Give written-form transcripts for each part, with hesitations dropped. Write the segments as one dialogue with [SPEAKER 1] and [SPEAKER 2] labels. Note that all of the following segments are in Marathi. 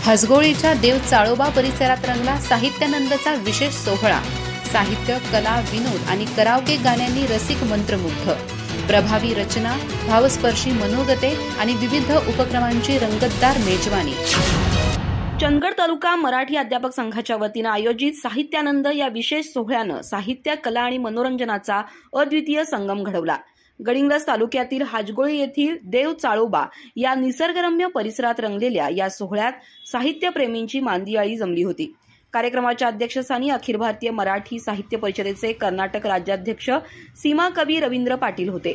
[SPEAKER 1] हसगोळीच्या देव चाळोबा परिसरात रंगला साहित्यानंदचा विशेष सोहळा। साहित्य, कला, विनोद आणि कराओके गाण्यांनी रसिक मंत्रमुग्ध। प्रभावी रचना, भावस्पर्शी मनोगते आणि विविध उपक्रमांची रंगतदार मेजवानी। चंदगड तालुका मराठी अध्यापक संघाच्या वतीने आयोजित साहित्यानंद या विशेष सोहळ्यानं साहित्य, कला आणि मनोरंजनाचा अद्वितीय संगम घडवला। गडिंग्लज तालुक्यातील हाजगोळी येथील देव चाळोबा या निसर्गरम्य परिसरात रंगलेल्या या सोहळ्यात साहित्यप्रेमींची मांदियाळी जमली होती। कार्यक्रमाच्या अध्यक्षस्थानी अखिल भारतीय मराठी साहित्य परिषदेचे कर्नाटक राज्याध्यक्ष सीमा कवी रवींद्र पाटील होते।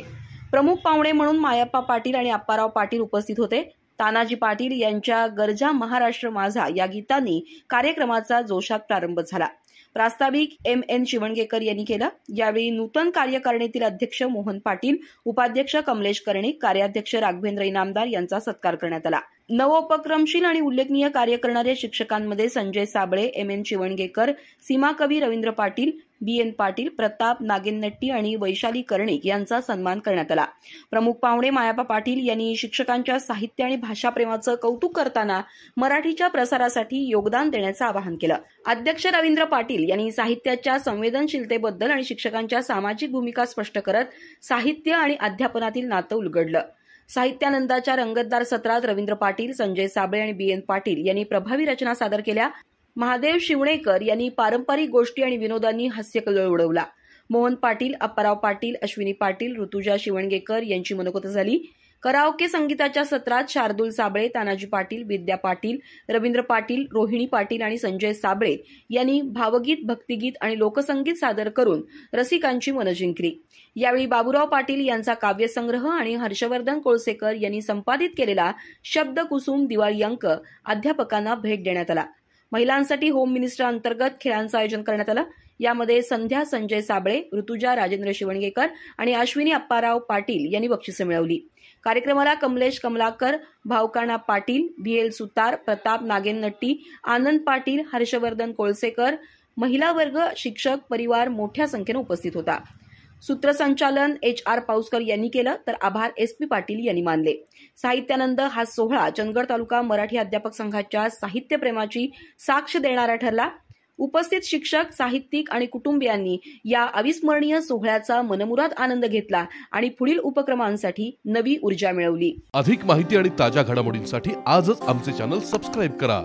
[SPEAKER 1] प्रमुख पाहुणे म्हणून मायप्पा पाटील आणि अप्पाराव पाटील उपस्थित होते। तानाजी पाटील यांच्या गरजा महाराष्ट्र माझा या गीतांनी कार्यक्रमाचा जोशात प्रारंभ झाला। प्रास्ताविक MN शिवणगेकर यांनी केलं। यावेळी नूतन कार्यकारिणीतील अध्यक्ष मोहन पाटील, उपाध्यक्ष कमलेश कर्णिक, कार्याध्यक्ष राघवेंद्र इनामदार यांचा सत्कार करण्यात आला। नवोपक्रमशील आणि उल्लेखनीय कार्य करणाऱ्या शिक्षकांमध्ये संजय साबळे, MN शिवणगेकर, सीमा कवी रवींद्र पाटील, BN पाटील, प्रताप नागेनट्टी आणि वैशाली कर्णिक यांचा सन्मान करण्यात आला। प्रमुख पाहुणे मायप्पा पाटील यांनी शिक्षकांच्या साहित्य आणि भाषाप्रेमाचं कौतुक करताना मराठीच्या प्रसारासाठी योगदान देण्याचं आवाहन केलं। अध्यक्ष रवींद्र पाटील यांनी साहित्याच्या संवेदनशीलतेबद्दल आणि शिक्षकांच्या सामाजिक भूमिका स्पष्ट करत साहित्य आणि अध्यापनातील नातं उलगडलं। साहित्यानंदाच्या रंगतदार सत्रात रवींद्र पाटील, संजय साबळे आणि BN पाटील यांनी प्रभावी रचना सादर केल्या। महादेव शिवणेकर यांनी पारंपरिक गोष्टी आणि विनोदांनी हास्यकल्लोळ उडवला। मोहन पाटील, अप्पाराव पाटील, अश्विनी पाटील, ऋतुजा शिवणगेकर यांची मनोगत झाली। कराओके संगीताच्या सत्रात शार्दूल साबळे, तानाजी पाटील, विद्या पाटील, रवींद्र पाटील, रोहिणी पाटील आणि संजय साबळे यांनी भावगीत, भक्तिगीत आणि लोकसंगीत सादर करून रसिकांची मनं जिंकली। यावेळी बाबूराव पाटील यांचा काव्यसंग्रह आणि हर्षवर्धन कोळसेकर यांनी संपादित केलेला शब्दकुसुम दिवाळी अंक अध्यापकांना भेट देण्यात आला। महिलांसाठी होम मिनिस्टर अंतर्गत खेळांचं आयोजन करण्यात आलं। यामध्ये संध्या संजय साबळे, ऋतुजा राजेंद्र शिवणगेकर आणि अश्विनी अप्पाराव पाटील यांनी बक्षिसं मिळवली। कार्यक्रमाला कमलेश कमलाकर, भावकाना पाटील, VL सुतार, प्रताप नागेनट्टी, आनंद पाटील, हर्षवर्धन कोळसेकर, महिला वर्ग, शिक्षक परिवार मोठ्या संख्येने उपस्थित होता। सूत्रसंचालन HR पाऊसकर यांनी केलं तर आभार SP पाटील यांनी मानले। साहित्यानंद हा सोहळा चंदगड तालुका मराठी अध्यापक संघाच्या साहित्यप्रेमाची साक्ष देणारा ठरला। उपस्थित शिक्षक, साहित्यिक आणि कुटुंबियांनी या अविस्मरणीय सोहळ्याचा मनमुराद आनंद घेतला आणि पुढील उपक्रमांसाठी नवी ऊर्जा मिळवली।
[SPEAKER 2] अधिक माहिती आणि ताज्या घडामोडींसाठी आजच आमचे चॅनल सबस्क्राइब करा।